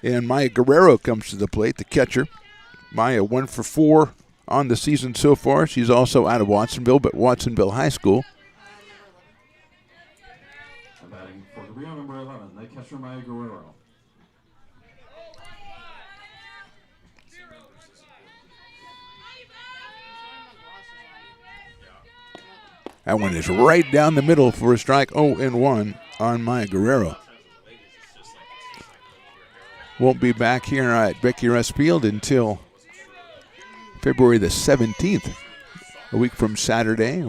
And Maya Guerrero comes to the plate, the catcher. Maya 1 for 4 on the season so far. She's also out of Watsonville, but Watsonville High School. Batting for Cabrillo, number 11, the catcher Maya Guerrero. That one is right down the middle for a strike. 0-1 on Maya Guerrero. Won't be back here at Becky Russ Field until February the 17th, a week from Saturday,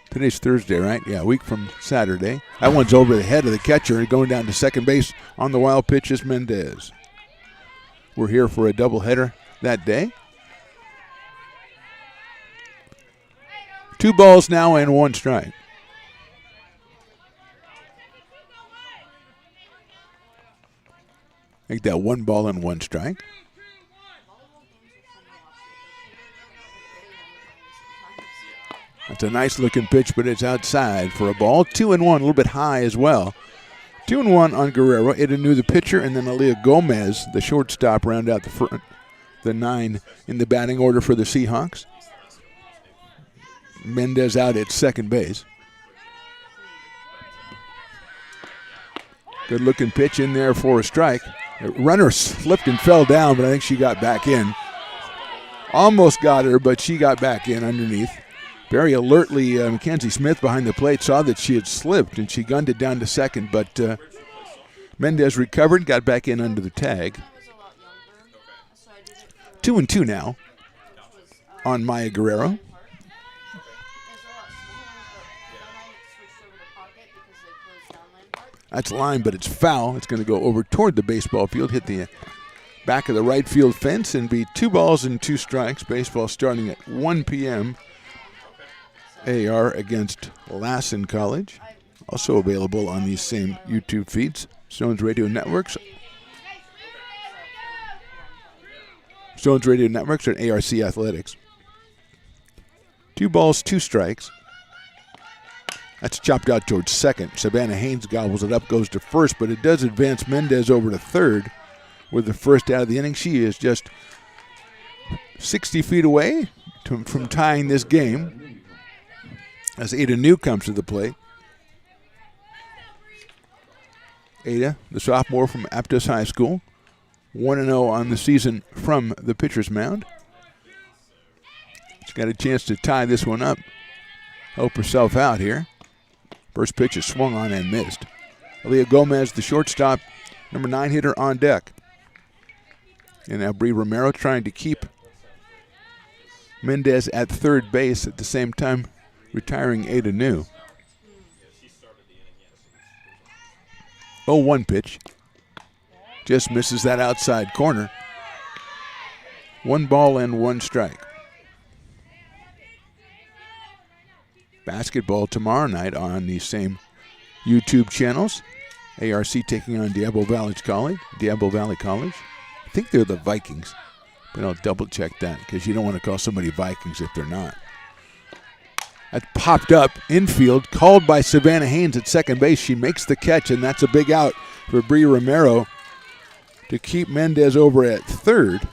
today's Thursday, right? Yeah, a week from Saturday. That one's over the head of the catcher and going down to second base on the wild pitch is Mendez. We're here for a doubleheader that day. 2 balls now and 1 strike. Make that 1 ball and 1 strike. That's a nice looking pitch, but it's outside for a ball. 2-1, a little bit high as well. 2-1 on Guerrero. Idanu, the pitcher, and then Aaliyah Gomez, the shortstop, round out the front, the 9 in the batting order for the Seahawks. Mendez out at second base. Good looking pitch in there for a strike. The runner slipped and fell down, but I think she got back in. Almost got her, but she got back in underneath. Very alertly, Mackenzie Smith behind the plate saw that she had slipped, and she gunned it down to second, but Mendez recovered, got back in under the tag. 2-2 now on Maya Guerrero. That's line, but it's foul. It's going to go over toward the baseball field, hit the back of the right field fence, and be 2 balls and 2 strikes. Baseball starting at 1 p.m. AR against Lassen College. Also available on these same YouTube feeds. Stones Radio Networks. Stones Radio Networks and ARC Athletics. 2 balls, 2 strikes. That's chopped out towards second. Savannah Haynes gobbles it up, goes to first, but it does advance Mendez over to third with the first out of the inning. She is just 60 feet away from tying this game as Ada New comes to the plate. Ada, the sophomore from Aptos High School, 1-0 on the season from the pitcher's mound. She's got a chance to tie this one up, help herself out here. First pitch is swung on and missed. Aaliyah Gomez, the shortstop, number 9 hitter on deck. And now Bree Romero trying to keep Mendez at third base at the same time retiring Ada New. 0-1 pitch. Just misses that outside corner. 1 ball and 1 strike. Basketball tomorrow night on the same YouTube channels. ARC taking on Diablo Valley College. I think they're the Vikings, but I'll double check that because you don't want to call somebody Vikings if they're not. That popped up infield, called by Savannah Haynes at second base. She makes the catch, and that's a big out for Bree Romero to keep Mendez over at third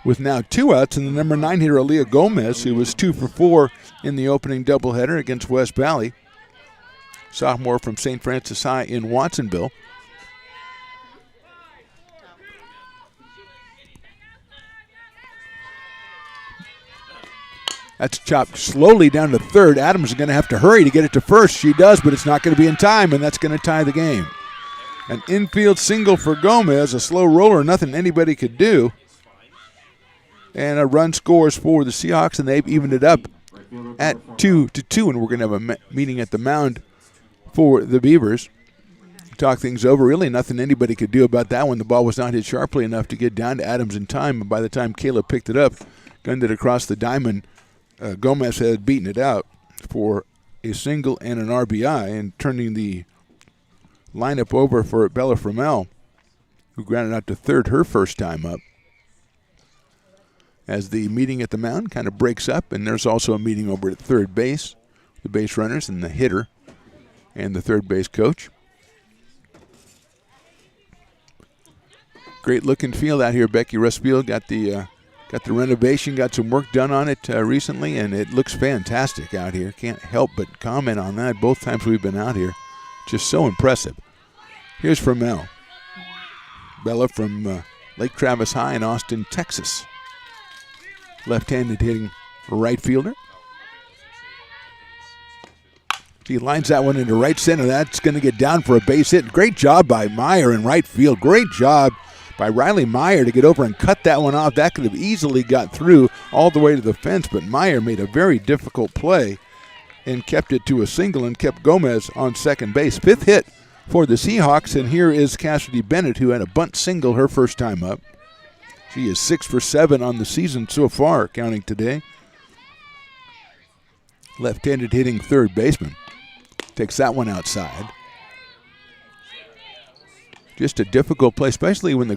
with now 2 outs, and the number 9 hitter, Aaliyah Gomez, who was 2 for 4 in the opening doubleheader against West Valley. Sophomore from St. Francis High in Watsonville. That's chopped slowly down to third. Adams is going to have to hurry to get it to first. She does, but it's not going to be in time, and that's going to tie the game. An infield single for Gomez, a slow roller, nothing anybody could do. And a run scores for the Seahawks, and they've evened it up at 2-2, and we're going to have a meeting at the mound for the Beavers. Talk things over. Really nothing anybody could do about that one. The ball was not hit sharply enough to get down to Adams in time, and by the time Caleb picked it up, gunned it across the diamond, Gomez had beaten it out for a single and an RBI, and turning the lineup over for Bella Fromell, who grounded out to third her first time up. As the meeting at the mound kind of breaks up, and there's also a meeting over at third base, the base runners and the hitter and the third base coach. Great looking field out here. Becky Russ Field got the renovation, got some work done on it recently, and it looks fantastic out here. Can't help but comment on that both times we've been out here. Just so impressive. Here's Mel. Bella from Lake Travis High in Austin, Texas. Left-handed hitting right fielder. He lines that one into right center. That's going to get down for a base hit. Great job by Meyer in right field. Great job by Riley Meyer to get over and cut that one off. That could have easily got through all the way to the fence, but Meyer made a very difficult play and kept it to a single and kept Gomez on second base. 5th hit for the Seahawks, and here is Cassidy Bennett, who had a bunt single her first time up. She is 6 for 7 on the season so far, counting today. Left-handed hitting third baseman. Takes that one outside. Just a difficult play, especially when the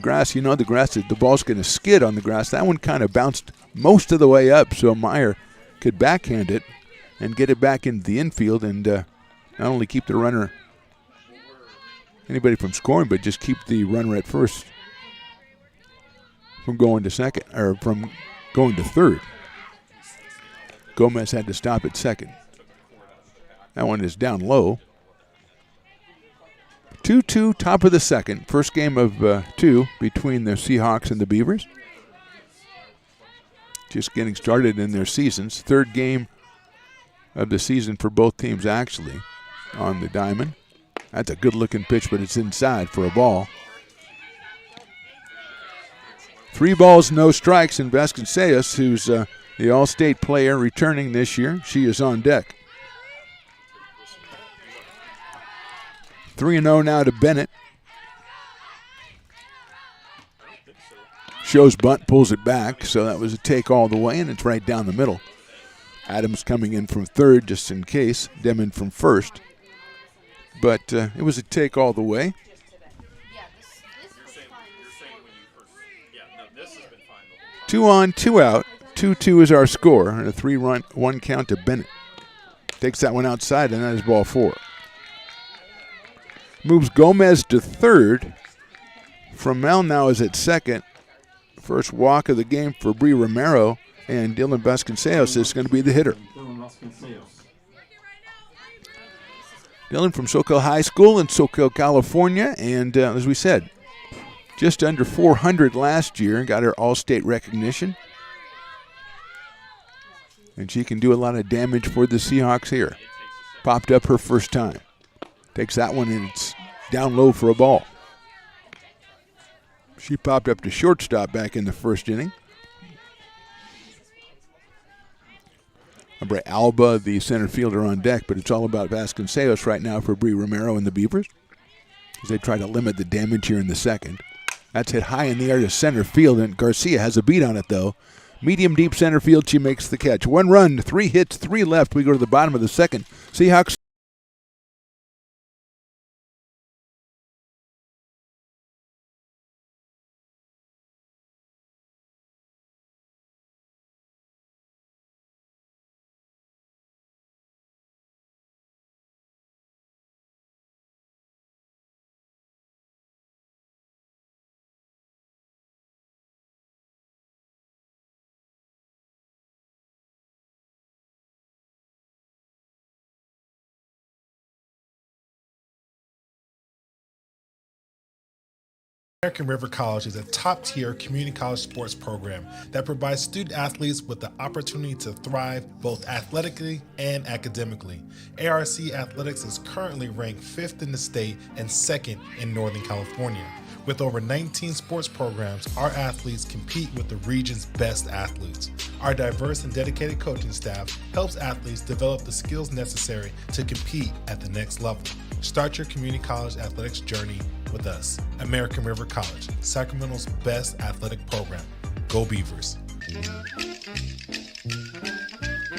ball's going to skid on the grass. That one kind of bounced most of the way up, so Meyer could backhand it and get it back into the infield and not only keep the runner, anybody from scoring, but just keep the runner at first from going to second, or from going to third. Gomez had to stop at second. That one is down low. 2-2, top of the second. First game of 2 between the Seahawks and the Beavers. Just getting started in their seasons. Third game of the season for both teams, actually, on the diamond. That's a good-looking pitch, but it's inside for a ball. 3 balls, no strikes, and Vasconcelos, who's the All-State player returning this year, she is on deck. 3-0 now to Bennett. Shows bunt, pulls it back, so that was a take all the way, and it's right down the middle. Adams coming in from third just in case. Demon from first. But it was a take all the way. 2 on, 2 out. 2-2 is our score, and a 3-run, 1 count to Bennett. Takes that one outside, and that is ball 4. Moves Gomez to third. Fromell now is at second. First walk of the game for Bree Romero, and Dylan Vasconcelos is going to be the hitter. Dylan from Soquel High School in Soquel, California, and as we said, just under 400 last year, got her All-State recognition. And she can do a lot of damage for the Seahawks here. Popped up her first time. Takes that one, and it's down low for a ball. She popped up to shortstop back in the first inning. Alba, the center fielder, on deck, but it's all about Vasconcelos right now for Bree Romero and the Beavers as they try to limit the damage here in the second. That's hit high in the air to center field, and Garcia has a beat on it, though. Medium deep center field, she makes the catch. 1 run, 3 hits, 3 left. We go to the bottom of the second. Seahawks. American River College is a top-tier community college sports program that provides student-athletes with the opportunity to thrive both athletically and academically. ARC Athletics is currently ranked 5th in the state and 2nd in Northern California. With over 19 sports programs, our athletes compete with the region's best athletes. Our diverse and dedicated coaching staff helps athletes develop the skills necessary to compete at the next level. Start your community college athletics journey with us. American River College, Sacramento's best athletic program. Go Beavers.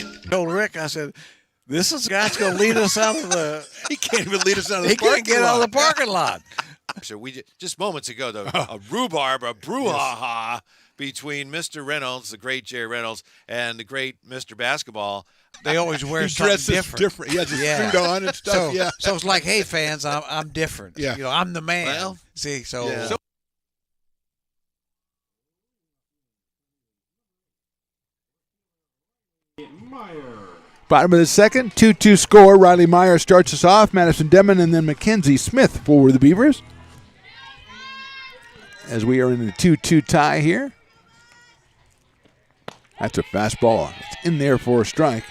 I told Rick, I said, this is the guy that's going to lead us out of the... He can't even lead us out of the He parking can't get out of the parking lot. So we just moments ago, a rhubarb, a brouhaha between Mr. Reynolds, the great Jay Reynolds, and the great Mr. Basketball. They always wear He something dresses different. He has his Yeah. suit on and stuff. So, so it's like, hey, fans, I'm different. Yeah. I'm the man. Well, See, so... yeah. So Bottom of the second, 2-2 score. Riley Meyer starts us off. Madison Demon and then Mackenzie Smith for the Beavers. As we are in a 2-2 tie here. That's a fastball. It's in there for a strike.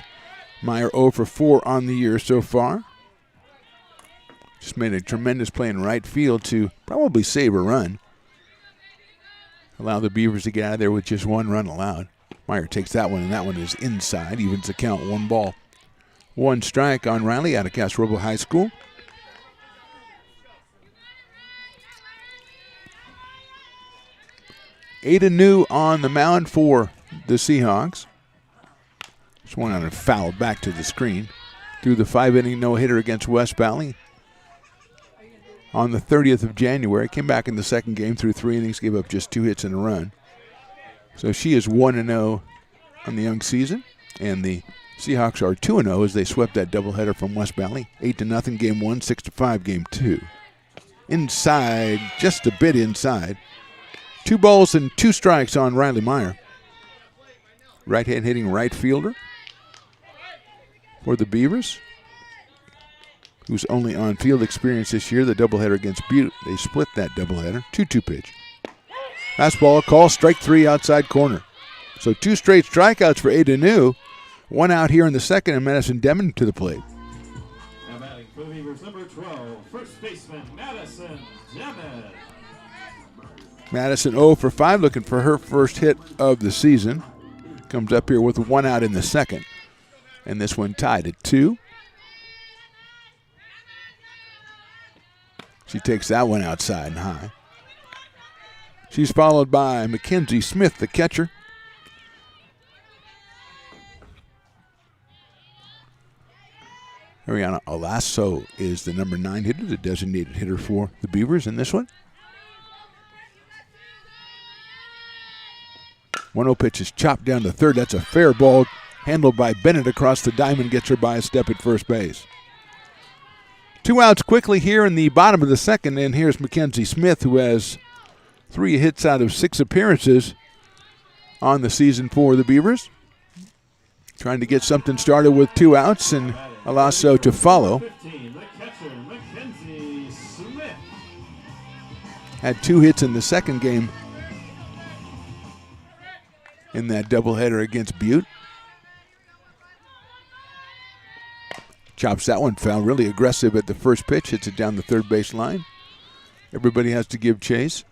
Meyer 0 for 4 on the year so far. Just made a tremendous play in right field to probably save a run. Allow the Beavers to get out of there with just 1 run allowed. Meyer takes that one, and that one is inside. Evens the count, 1 ball. 1 strike on Riley out of Castro Roble High School. Ada New on the mound for the Seahawks. Swung on and fouled back to the screen. Through the 5-inning no-hitter against West Valley on the 30th of January. Came back in the second game through 3 innings, gave up just 2 hits and a run. So she is 1-0 on the young season, and the Seahawks are 2-0 as they swept that doubleheader from West Valley. 8-0 game 1, 6-5 game 2. Inside, just a bit inside. 2 balls and 2 strikes on Riley Meyer. Right-hand hitting right fielder for the Beavers, who's only on field experience this year. The doubleheader against Butte, they split that doubleheader. 2-2 pitch. Fastball, call, strike 3 outside corner. So 2 straight strikeouts for Ada New. 1 out here in the second, and Madison Demon to the plate. Now batting for the Beavers, number 12, first baseman Madison Demon. Madison 0 for 5, looking for her first hit of the season. Comes up here with 1 out in the second. And this one tied at 2. She takes that one outside and high. She's followed by Mackenzie Smith, the catcher. Ariana Olasso is the number 9 hitter, the designated hitter for the Beavers in this one. 1-0 pitch is chopped down to third. That's a fair ball handled by Bennett across the diamond, gets her by a step at first base. 2 outs quickly here in the bottom of the second, and here's Mackenzie Smith, who has 3 hits out of 6 appearances on the season for the Beavers. Trying to get something started with 2 outs, and Alasso to follow. 15, the catcher, Mackenzie Smith. Had 2 hits in the second game in that doubleheader against Butte. Chops that one foul, really aggressive at the first pitch, hits it down the third base line. Everybody has to give chase.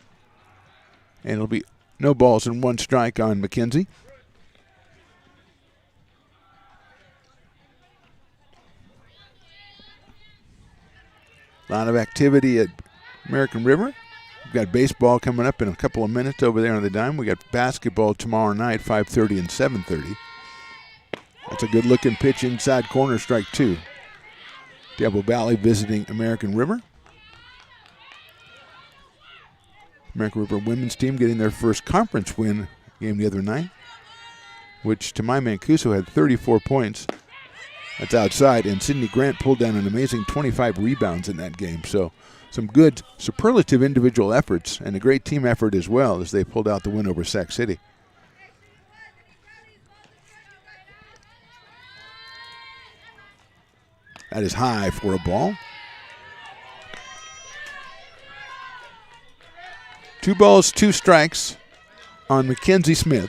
And it'll be no balls and 1 strike on McKenzie. A lot of activity at American River. We've got baseball coming up in a couple of minutes over there on the dime. We got basketball tomorrow night, 5:30 and 7:30. That's a good-looking pitch inside corner, strike 2. Diablo Valley visiting American River. American River women's team getting their first conference win game the other night, which Tamai Mancuso had 34 points. That's outside, and Sydney Grant pulled down an amazing 25 rebounds in that game. So some good superlative individual efforts and a great team effort as well as they pulled out the win over Sac City. That is high for a ball. 2 balls, 2 strikes on Mackenzie Smith.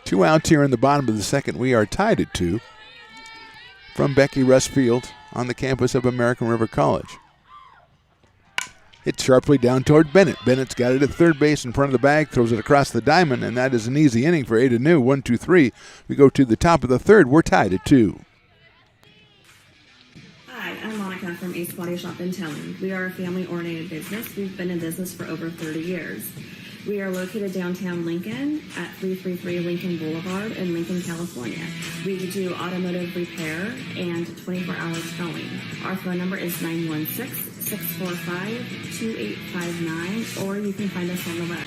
2 outs here in the bottom of the second. We are tied at 2 from Becky Russ Field on the campus of American River College. Hit sharply down toward Bennett. Bennett's got it at third base in front of the bag, throws it across the diamond, and that is an easy inning for Ada New. 1, 2, 3. We go to the top of the third. We're tied at 2. Hi, I'm Monica from Ace Body Shop in Towne. We are a family-oriented business. We've been in business for over 30 years. We are located downtown Lincoln at 333 Lincoln Boulevard in Lincoln, California. We do automotive repair and 24-hour towing. Our phone number is 916-645-2859, or you can find us on the web.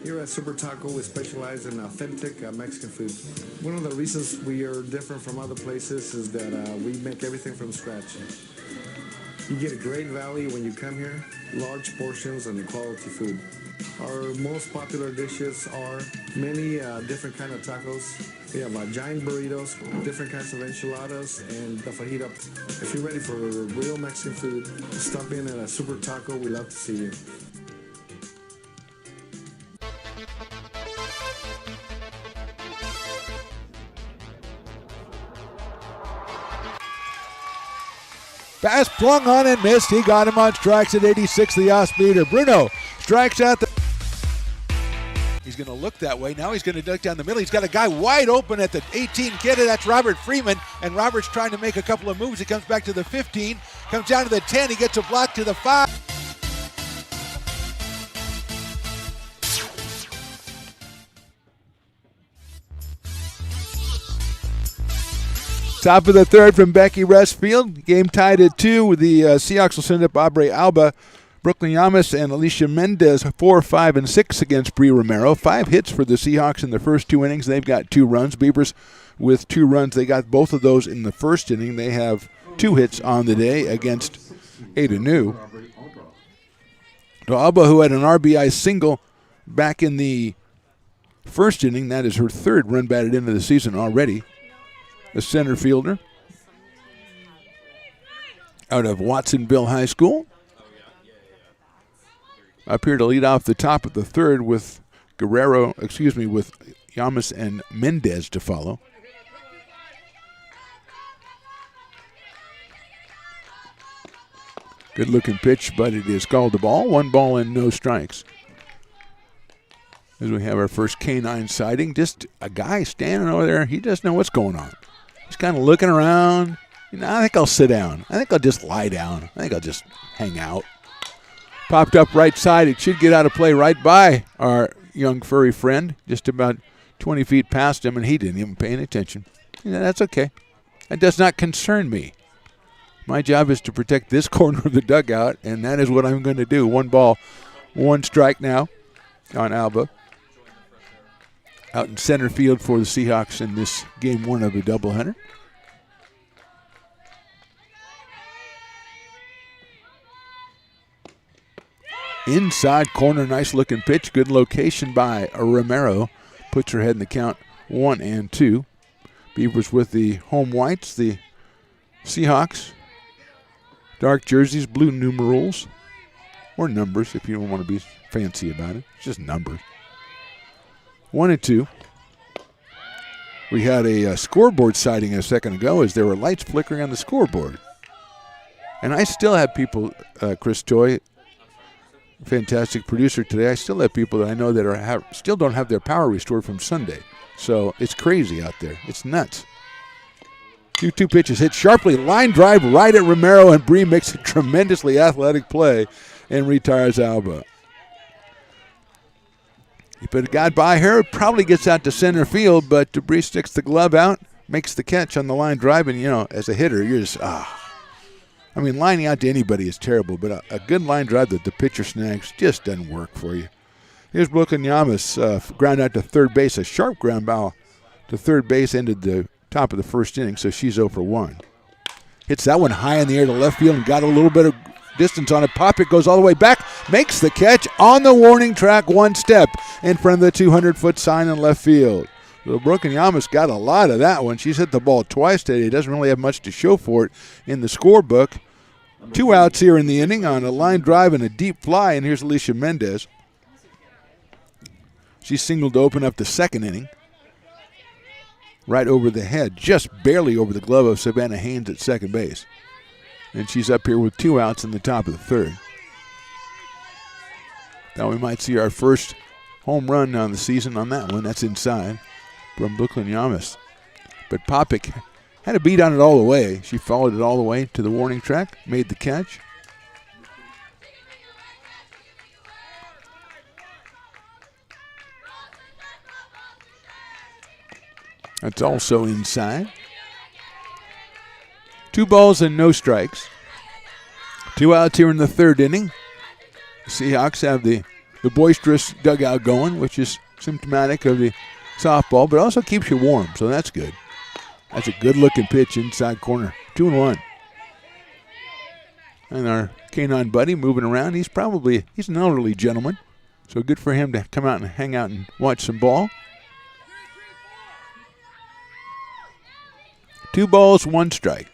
Here at Super Taco, we specialize in authentic Mexican food. One of the reasons we are different from other places is that we make everything from scratch. You get a great value when you come here, large portions and quality food. Our most popular dishes are many different kind of tacos. We have giant burritos, different kinds of enchiladas, and the fajita. If you're ready for real Mexican food, stop in at a Super Taco. We love to see you. Pass flung on and missed. He got him on strikes at 86, the off-speeder. Bruno strikes out the... He's going to look that way. Now he's going to duck down the middle. He's got a guy wide open at the 18 kid. That's Robert Freeman. And Robert's trying to make a couple of moves. He comes back to the 15, comes down to the 10. He gets a block to the 5. Top of the third from Becky Restfield. Game tied at 2. The Seahawks will send up Aubrey Alba, Brooklyn Yamas, and Alicia Mendez 4, 5, and 6 against Bree Romero. 5 hits for the Seahawks in the first 2 innings. They've got 2 runs. Beavers with 2 runs. They got both of those in the first inning. They have 2 hits on the day against Ada New. To Alba, who had an RBI single back in the first inning. That is her 3rd run batted into the season already. The center fielder out of Watsonville High School. Up here to lead off the top of the third with with Yamas and Mendez to follow. Good looking pitch, but it is called a ball. 1 ball and no strikes. As we have our first canine sighting, just a guy standing over there. He doesn't know what's going on. He's kind of looking around. I think I'll sit down. I think I'll just lie down. I think I'll just hang out. Popped up right side. It should get out of play right by our young furry friend, just about 20 feet past him, and he didn't even pay any attention. That's okay. That does not concern me. My job is to protect this corner of the dugout, and that is what I'm going to do. 1 ball, 1 strike now on Alba. Out in center field for the Seahawks in this game 1 of a doubleheader. Inside corner, nice looking pitch. Good location by Romero. Puts her head in the count 1 and 2. Beavers with the home whites. The Seahawks, dark jerseys, blue numerals. Or numbers if you don't want to be fancy about it. It's just numbers. 1 and 2. We had a scoreboard sighting a second ago as there were lights flickering on the scoreboard. And I still have people, Chris Toy, fantastic producer today, I still have people that I know that still don't have their power restored from Sunday. So it's crazy out there. It's nuts. 2 pitches hit sharply. Line drive right at Romero, and Bree makes a tremendously athletic play and retires Alba. If it got by her, it probably gets out to center field, but Bree sticks the glove out, makes the catch on the line drive, and, as a hitter, you're just, lining out to anybody is terrible, but a good line drive that the pitcher snags just doesn't work for you. Here's Brooklyn Yamas, ground out to third base. A sharp ground ball to third base ended the top of the first inning, so she's 0 for 1. Hits that one high in the air to left field and got a little bit of distance on it. Popick goes all the way back, makes the catch on the warning track, 1 step in front of the 200-foot sign in left field. So Brooklyn Yamas got a lot of that one. She's hit the ball twice today. Doesn't really have much to show for it in the scorebook. 2 outs here in the inning on a line drive and a deep fly, and here's Alicia Mendez. She singled to open up the second inning. Right over the head, just barely over the glove of Savannah Haynes at second base. And she's up here with 2 outs in the top of the third. Now we might see our first home run on the season on that one. That's inside from Brooklyn Yamas. But Popick had a beat on it all the way. She followed it all the way to the warning track, made the catch. That's also inside. 2 balls and no strikes. 2 outs here in the third inning. The Seahawks have the boisterous dugout going, which is symptomatic of the softball, but also keeps you warm, so that's good. That's a good-looking pitch inside corner. 2-1. And our canine buddy moving around. He's an elderly gentleman, So good for him to come out and hang out and watch some ball. 2 balls, 1 strike.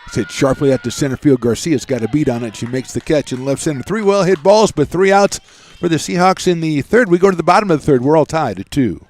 It's hit sharply at the center field. Garcia's got a beat on it. She makes the catch in left center. 3 well-hit balls, but 3 outs for the Seahawks in the third. We go to the bottom of the third. We're all tied at 2.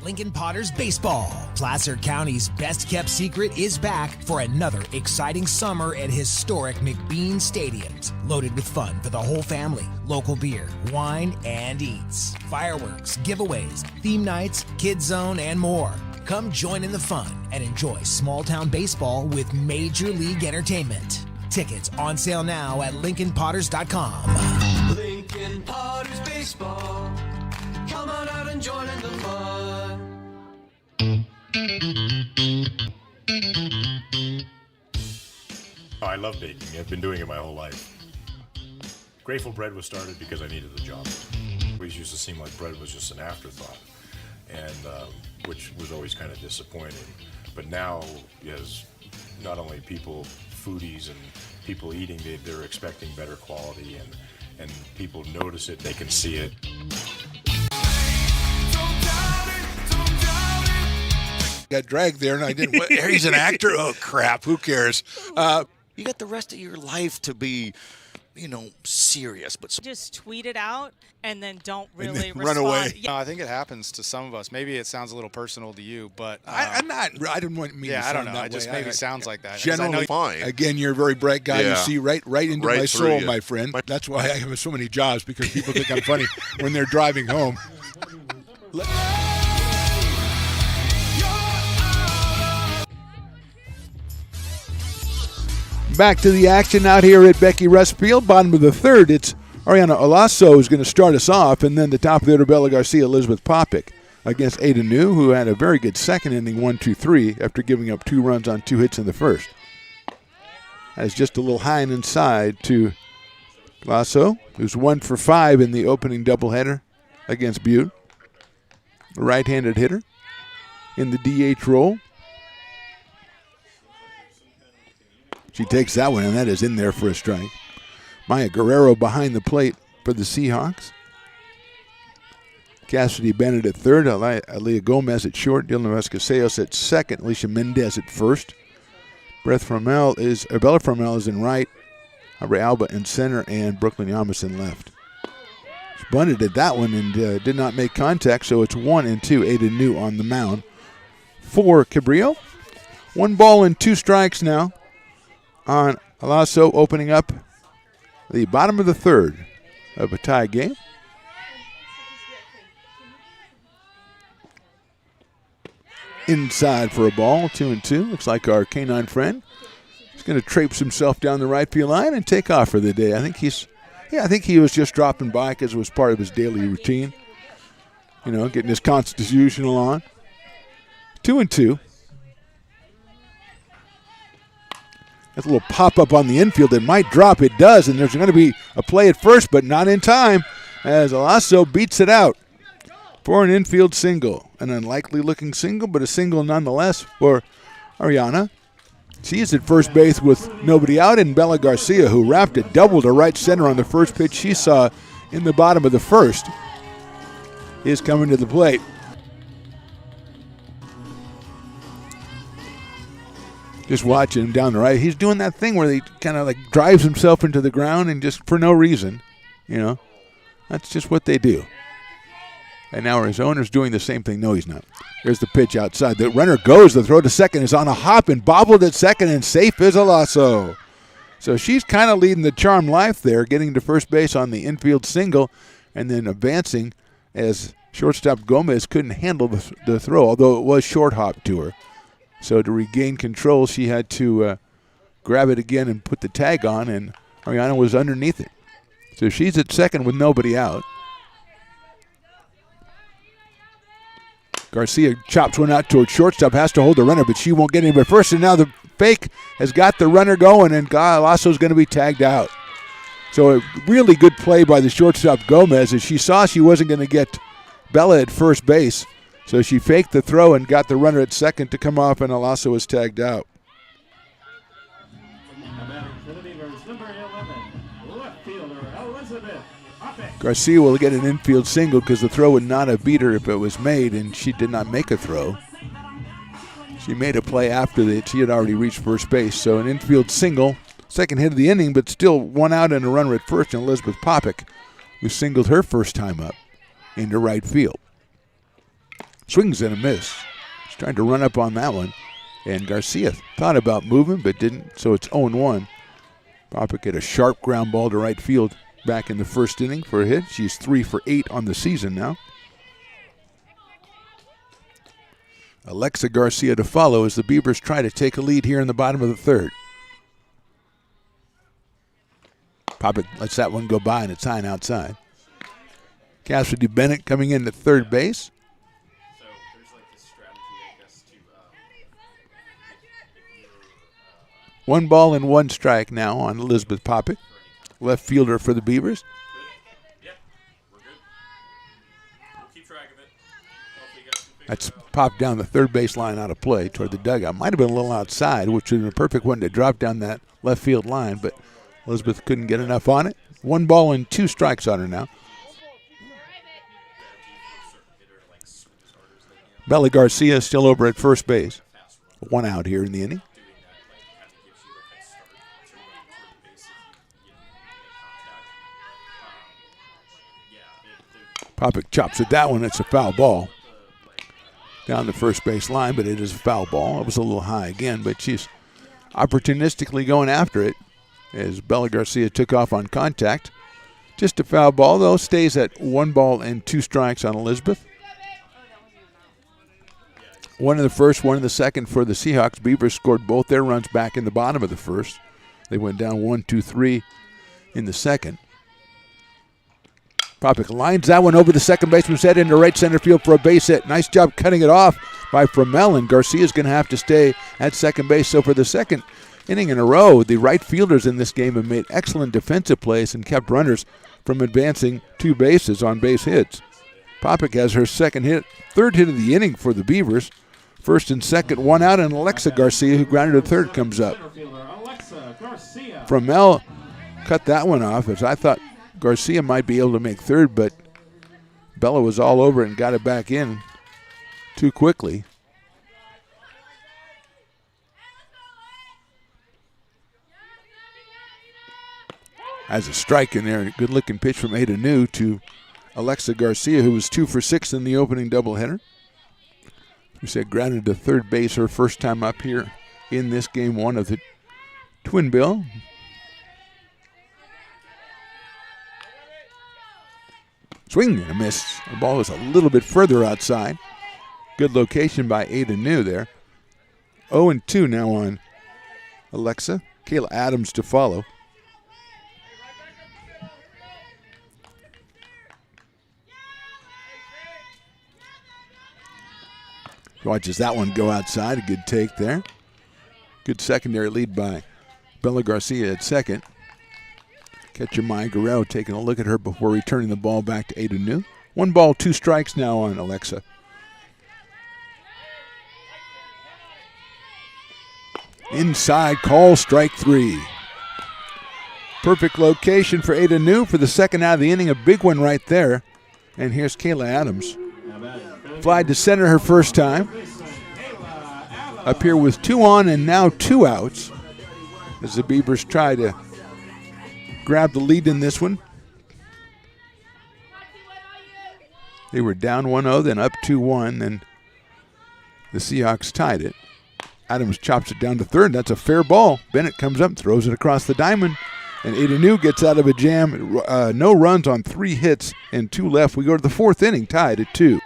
Lincoln Potters Baseball. Placer County's best-kept secret is back for another exciting summer at historic McBean Stadiums. Loaded with fun for the whole family, local beer, wine, and eats. Fireworks, giveaways, theme nights, kids zone, and more. Come join in the fun and enjoy small-town baseball with Major League Entertainment. Tickets on sale now at LincolnPotters.com. Lincoln Potters Baseball. Come on out and join in the fun. I love baking. I've been doing it my whole life. Grateful Bread was started because I needed the job. It always used to seem like bread was just an afterthought, and which was always kind of disappointing. But now, as not only people, foodies and people eating, they're expecting better quality, and people notice it, they can see it. Got dragged there, and I didn't. He's an actor? Oh, crap. Who cares? You got the rest of your life to be, serious. But just tweet it out and then don't really then respond. run away. Yeah. I think it happens to some of us. Maybe it sounds a little personal to you, but I'm not. I didn't want me. Yeah, to I sound don't know. that It just way. maybe sounds like that. Generally, fine. Again, you're a very bright guy. Yeah. You see right into Right my through soul, you. my friend. That's why I have so many jobs, because people think I'm funny when they're driving home. Back to the action out here at Becky Russ Field, bottom of the third. It's Ariana Olaso who's going to start us off, and then the top of the order, Bella Garcia, Elizabeth Popick against Ada New, who had a very good second inning, 1-2-3, after giving up 2 runs on 2 hits in the first. That's just a little high and inside to Lasso, who's 1 for 5 in the opening doubleheader against Butte. A right-handed hitter in the DH role. She takes that one, and that is in there for a strike. Maya Guerrero behind the plate for the Seahawks. Cassidy Bennett at third, Aaliyah Gomez at short, Dylan Vasquez at second, Alicia Mendez at first. Bella Fromell is in right, Aubrey Alba in center, and Brooklyn Yamas in left. She bunted at that one and did not make contact, so it's 1-2, Ada New on the mound for Cabrillo. 1 ball and 2 strikes now on Alasso, opening up the bottom of the third of a tie game. Inside for a ball, 2-2. Looks like our canine friend is going to traipse himself down the right field line and take off for the day. I think he was just dropping by because it was part of his daily routine. Getting his constitutional on. 2-2. That's a little pop-up on the infield. It might drop. It does, and there's going to be a play at first, but not in time, as Alasso beats it out for an infield single. An unlikely-looking single, but a single nonetheless for Ariana. She is at first base with nobody out, and Bella Garcia, who wrapped a double to right center on the first pitch she saw in the bottom of the first, is coming to the plate. Just watching him down the right. He's doing that thing where he kind of drives himself into the ground and just for no reason, That's just what they do. And now his owner's doing the same thing. No, he's not. Here's the pitch outside. The runner goes. The throw to second is on a hop and bobbled at second, and safe is Alasso. So she's kind of leading the charmed life there, getting to first base on the infield single and then advancing as shortstop Gomez couldn't handle the throw, although it was short hop to her. So to regain control, she had to grab it again and put the tag on, and Ariana was underneath it. So she's at second with nobody out. Garcia chops one out towards shortstop, has to hold the runner, but she won't get anybody first, and now the fake has got the runner going, and Lasso's going to be tagged out. So a really good play by the shortstop Gomez, as she saw she wasn't going to get Bella at first base. So she faked the throw and got the runner at second to come off, and Alasso was tagged out. Number 11, left fielder Elizabeth Garcia will get an infield single because the throw would not have beat her if it was made, and she did not make a throw. She made a play after that. She had already reached first base, so an infield single. Second hit of the inning, but still one out and a runner at first, and Elizabeth Popick, who singled her first time up into right field. Swings and a miss. She's trying to run up on that one, and Garcia thought about moving but didn't, so it's 0-1. Popick hit a sharp ground ball to right field back in the first inning for a hit. She's 3 for 8 on the season now. Alexa Garcia to follow as the Beavers try to take a lead here in the bottom of the third. Popick lets that one go by, and it's high and outside. Cassidy Bennett coming in at third base. So there's like this strategy, I guess, to 1 ball and 1 strike now on Elizabeth Popick, left fielder for the Beavers. yeah, we're good. We'll keep track of it. Hopefully you guys can figure That's it out. popped down the third base line out of play toward the dugout. Might have been a little outside, which would have been a perfect one to drop down that left field line, but Elizabeth couldn't get enough on it. 1 ball and 2 strikes on her now. Bella Garcia still over at first base. 1 out here in the inning. Popick chops at that one. It's a foul ball. Down the first base line, but it is a foul ball. It was a little high again, but she's opportunistically going after it as Bella Garcia took off on contact. Just a foul ball, though. Stays at 1 ball and 2 strikes on Elizabeth. 1 in the first, 1 in the second for the Seahawks. Beavers scored both their runs back in the bottom of the first. They went down 1-2-3 in the second. Popick lines that one over the second baseman's head into right center field for a base hit. Nice job cutting it off by Fromell, and Garcia's going to have to stay at second base. So for the second inning in a row, the right fielders in this game have made excellent defensive plays and kept runners from advancing 2 bases on base hits. Popick has her second hit, third hit of the inning for the Beavers. First and second, 1 out, and Alexa Garcia, who grounded to third, comes up. Fromell cut that one off, as I thought Garcia might be able to make third, but Bella was all over it and got it back in too quickly. Has a strike in there, and a good-looking pitch from Ada New to Alexa Garcia, who was 2 for 6 in the opening doubleheader. We said grounded to third base her first time up here in this game 1 of the Twin Bill. Swing and a miss. The ball was a little bit further outside. Good location by Ada New there. 0-2 now on Alexa. Kayla Adams to follow. Watches that one go outside. A good take there. Good secondary lead by Bella Garcia at second. Catcher Maya Guerrero taking a look at her before returning the ball back to Ada New. 1 ball, 2 strikes now on Alexa. Inside call, strike 3. Perfect location for Ada New for the second out of the inning. A big one right there. And here's Kayla Adams. Fly to center her first time. Up here with 2 on and now 2 outs as the Beavers try to grab the lead in this one. They were down 1-0, then up 2-1, then the Seahawks tied it. Adams chops it down to third. That's a fair ball. Bennett comes up, throws it across the diamond, and Ada New gets out of a jam. No runs on 3 hits and 2 left. We go to the 4th inning, tied at 2.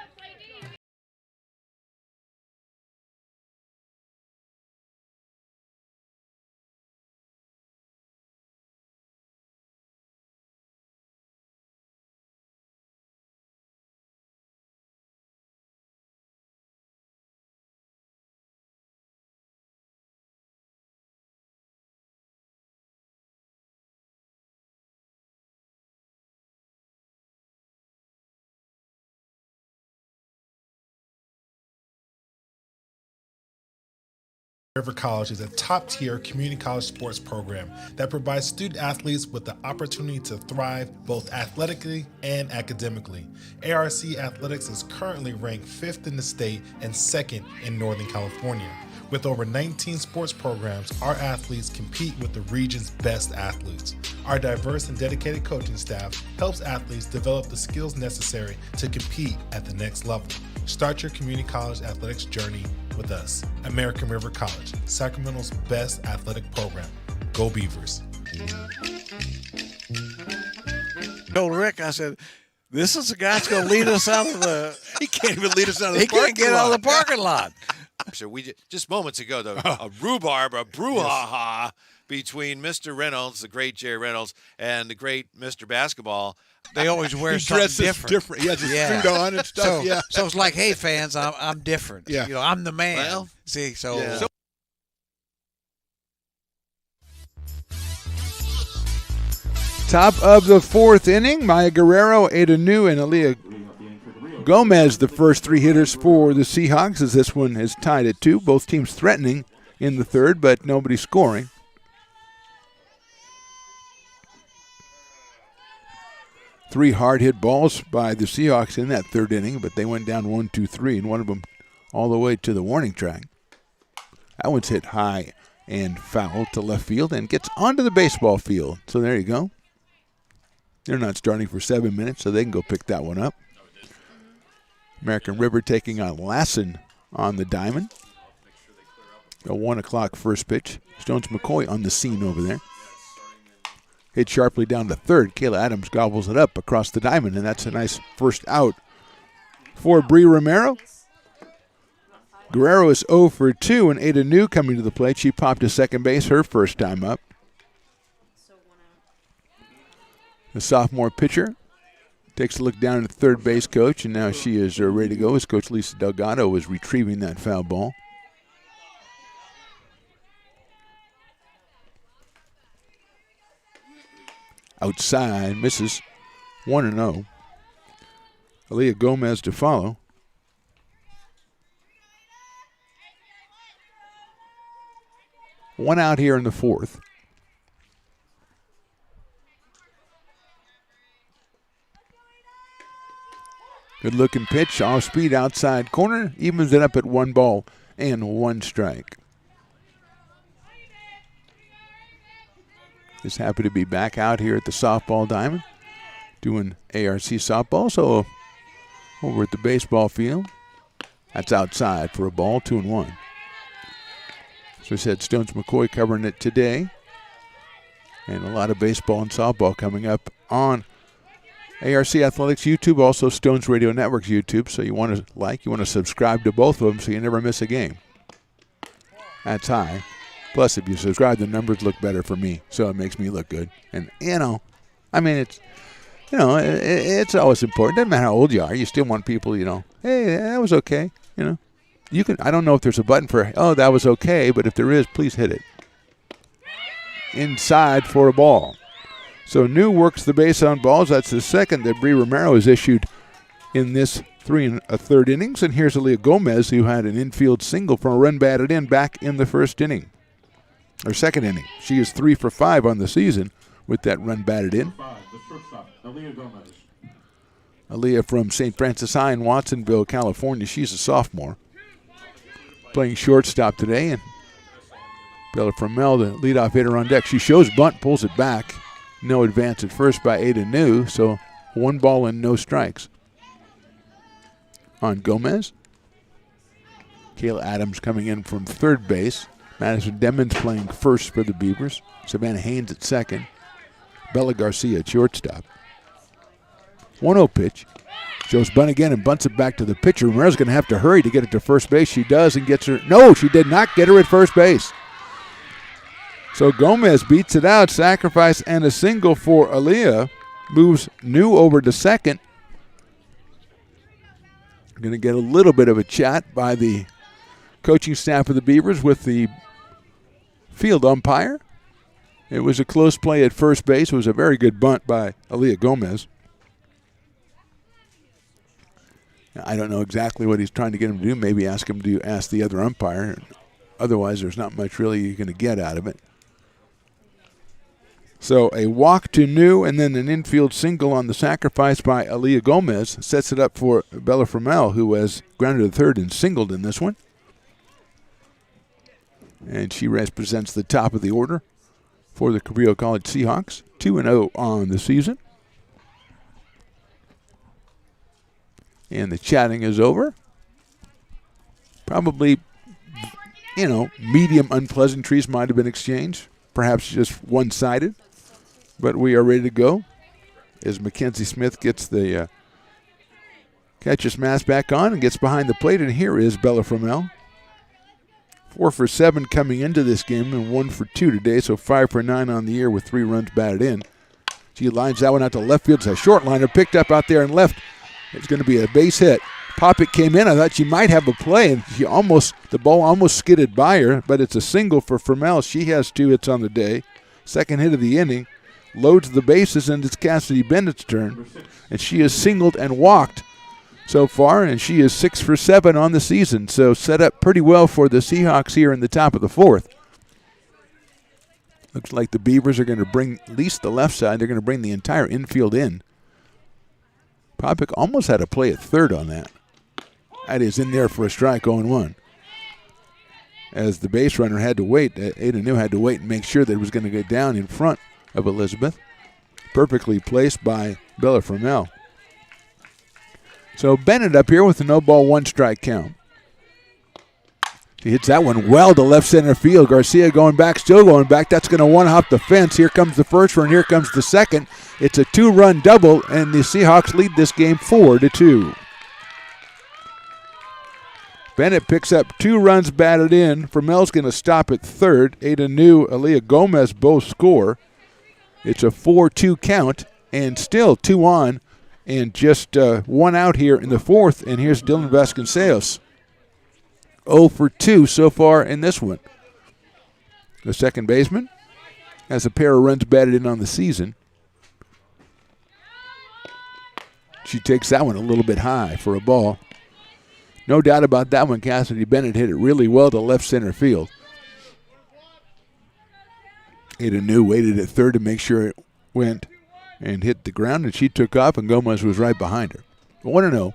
River College is a top-tier community college sports program that provides student athletes with the opportunity to thrive both athletically and academically. ARC Athletics is currently ranked 5th in the state and 2nd in Northern California. With over 19 sports programs, our athletes compete with the region's best athletes. Our diverse and dedicated coaching staff helps athletes develop the skills necessary to compete at the next level. Start your community college athletics journey with us. American River College, Sacramento's best athletic program. Go Beavers. Told Rick, I said, this is the guy that's going to lead us out of the... He can't even lead us out of the He parking lot. can't get out of the parking lot. So we just moments ago, a rhubarb, a brouhaha between Mr. Reynolds, the great Jerry Reynolds, and the great Mr. Basketball. They always wear He something dresses different. He has his Yeah. suit on and stuff. So, so it's like, hey, fans, I'm different. Yeah. You know, I'm the man. Well, see, so... yeah. Top of the fourth inning, Maya Guerrero, Ada New, and Aaliyah Gomez, the first three hitters for the Seahawks, as this one is tied at 2. Both teams threatening in the third, but nobody scoring. Three hard-hit balls by the Seahawks in that third inning, but they went down 1-2-3, and one of them all the way to the warning track. That one's hit high and foul to left field and gets onto the baseball field. So there you go. They're not starting for 7 minutes, so they can go pick that one up. American River taking on Lassen on the diamond. A 1 o'clock first pitch. Stones McCoy on the scene over there. Hit sharply down to third. Kayla Adams gobbles it up across the diamond, and that's a nice first out for Bree Romero. Guerrero is 0 for 2, and Ada New coming to the plate. She popped to second base her first time up. The sophomore pitcher takes a look down at the third base coach, and now she is ready to go as Coach Lisa Delgado is retrieving that foul ball. Outside, misses 1-0. Aaliyah Gomez to follow. One out here in the fourth. Good looking pitch, off speed outside corner, evens it up at 1 ball and 1 strike. Just happy to be back out here at the softball diamond doing ARC softball. So over at the baseball field, that's outside for a ball, 2-1. So I said Stones McCoy covering it today. And a lot of baseball and softball coming up on ARC Athletics YouTube, also Stones Radio Network's YouTube. So you want to subscribe to both of them so you never miss a game. That's high. Plus, if you subscribe, the numbers look better for me, so it makes me look good. And, it's always important. Doesn't matter how old you are. You still want people, hey, that was okay, You can. I don't know if there's a button for, oh, that was okay, but if there is, please hit it. Inside for a ball. So New works the base on balls. That's the second that Bree Romero has issued in this 3 1/3 innings. And here's Aaliyah Gomez, who had an infield single from a run batted in back in the first inning. Or second inning. She is 3 for 5 on the season with that run batted in. Aaliyah from St. Francis High in Watsonville, California. She's a sophomore. Playing shortstop today. And Bella Fromell, the leadoff hitter on deck. She shows bunt, pulls it back. No advance at first by Ada New. So 1 ball and no strikes on Gomez. Kayla Adams coming in from third base. Madison Demmons playing first for the Beavers. Savannah Haynes at second. Bella Garcia at shortstop. 1-0 pitch. Shows bunt again and bunts it back to the pitcher. Romero's going to have to hurry to get it to first base. She does and gets her. No, she did not get her at first base. So Gomez beats it out. Sacrifice and a single for Aaliyah. Moves New over to second. Going to get a little bit of a chat by the coaching staff of the Beavers with the field umpire. It was a close play at first base. It was a very good bunt by Aaliyah Gomez. I don't know exactly what he's trying to get him to do. Maybe ask him to ask the other umpire. Otherwise, there's not much really you're going to get out of it. So a walk to New and then an infield single on the sacrifice by Aaliyah Gomez sets it up for Bella Fromell, who has grounded to third and singled in this one. And she represents the top of the order for the Cabrillo College Seahawks, 2-0 on the season. And the chatting is over. Probably, medium unpleasantries might have been exchanged, perhaps just one-sided. But we are ready to go as Mackenzie Smith gets the catcher's mask back on and gets behind the plate. And here is Bella Fromell. 4 for 7 coming into this game and 1 for 2 today, so 5 for 9 on the year with 3 runs batted in. She lines that one out to left field. It's a short liner picked up out there and left. It's going to be a base hit. Popick came in. I thought she might have a play, and the ball almost skidded by her, but it's a single for Fromell. She has 2 hits on the day. Second hit of the inning. Loads the bases, and it's Cassidy Bennett's turn. And she has singled and walked so far, and she is 6 for 7 on the season. So set up pretty well for the Seahawks here in the top of the 4th. Looks like the Beavers are going to bring at least the left side. They're going to bring the entire infield in. Popick almost had a play at third on that. That is in there for a strike, 0-1. As the base runner had to wait, Ada New had to wait and make sure that it was going to go down in front of Elizabeth. Perfectly placed by Bella Fromell. So Bennett up here with a no-ball, 1-strike count. She hits that one well to left center field. Garcia going back, still going back. That's going to one-hop the fence. Here comes the first run. Here comes the second. It's a 2-run double, and the Seahawks lead this game 4-2. Bennett picks up 2 runs batted in. Fromell's going to stop at third. Ada New, Aaliyah Gomez both score. It's a 4-2 count, and still 2 on, and just 1 out here in the 4th. And here's Dylan Vasconcelos. 0 for 2 so far in this one. The second baseman has a pair of runs batted in on the season. She takes that one a little bit high for a ball. No doubt about that one. Cassidy Bennett hit it really well to left center field. Ada New waited at third to make sure it went and hit the ground, and she took off, and Gomez was right behind her. 1-0.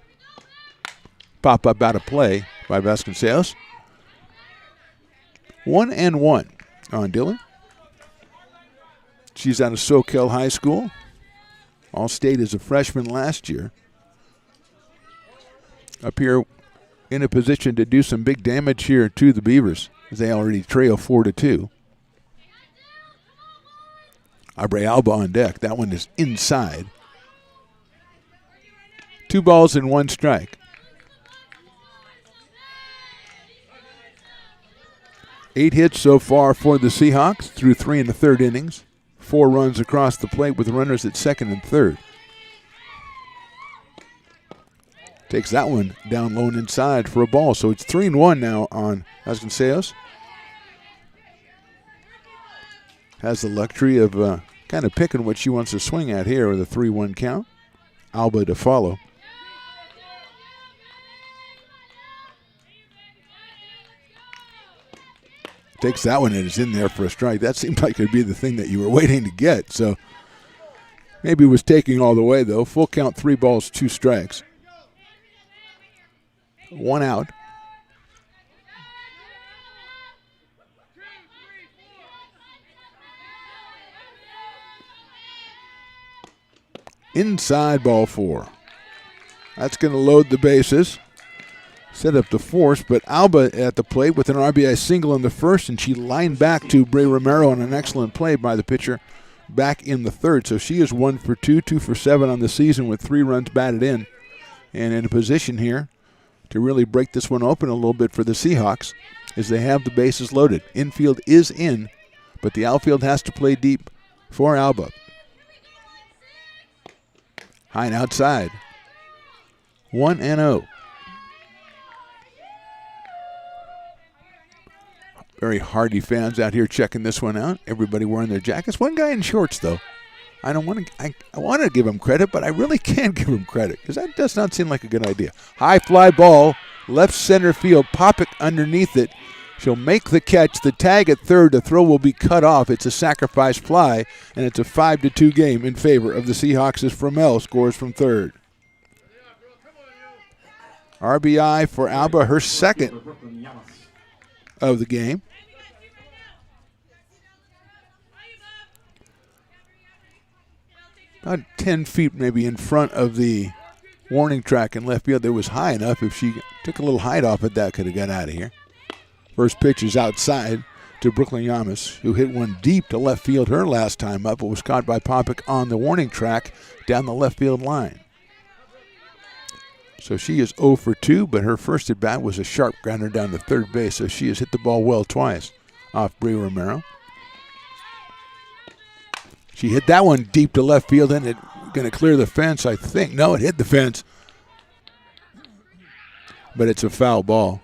Pop up out of play by Vasconcelos. 1-1 on Dylan. She's out of Soquel High School. All-State as a freshman last year. Up here in a position to do some big damage here to the Beavers, as they already trail 4-2. Aubrey Alba on deck. That one is inside. 2 balls and 1 strike. 8 hits so far for the Seahawks through 3 1/3 innings. 4 runs across the plate with runners at second and third. Takes that one down low and inside for a ball. So it's 3-1 now on Vasconcelos. Has the luxury of kind of picking what she wants to swing at here with a 3-1 count. Alba to follow. Takes that one and is in there for a strike. That seemed like it would be the thing that you were waiting to get. So maybe it was taking all the way, though. Full count, 3 balls, 2 strikes. 1 out. Inside, ball 4. That's going to load the bases. Set up the force, but Alba at the plate with an RBI single in the first, and she lined back to Bray Romero on an excellent play by the pitcher back in the third. So she is 1 for 2, 2 for 7 on the season with 3 runs batted in, and in a position here to really break this one open a little bit for the Seahawks as they have the bases loaded. Infield is in, but the outfield has to play deep for Alba. High and outside. 1-0. Very hardy fans out here checking this one out. Everybody wearing their jackets. One guy in shorts, though. I want to give him credit, but I really can't give him credit because that does not seem like a good idea. High fly ball, left center field. Popick underneath it. She'll make the catch. The tag at third. The throw will be cut off. It's a sacrifice fly, and it's a 5-2 game in favor of the Seahawks as Fromell scores from third. RBI for Alba, her second of the game. About 10 feet maybe in front of the warning track in left field. It was high enough. If she took a little height off it, that could have got out of here. First pitch is outside to Brooklyn Yamas, who hit one deep to left field her last time up, but was caught by Popick on the warning track down the left field line. So she is 0 for 2, but her first at bat was a sharp grounder down to third base, so she has hit the ball well twice off Brie Romero. She hit that one deep to left field, and it's going to clear the fence, I think. No, it hit the fence, but it's a foul ball.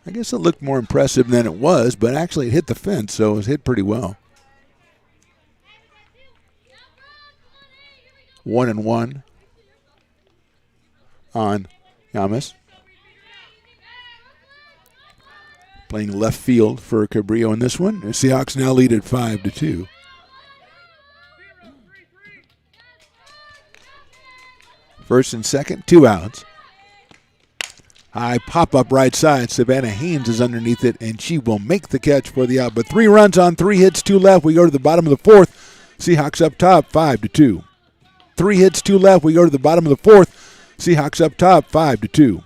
I guess it looked more impressive than it was, but actually it hit the fence, so it was hit pretty well. 1-1 on Yamas. Playing left field for Cabrillo in this one. The Seahawks now lead at 5-2. First and second, 2 outs. High pop-up right side. Savannah Haynes is underneath it, and she will make the catch for the out. But 3 runs on 3 hits, 2 left. We go to the bottom of the fourth. Seahawks up top, 5-2. 3 hits, 2 left. We go to the bottom of the fourth. Seahawks up top, 5-2.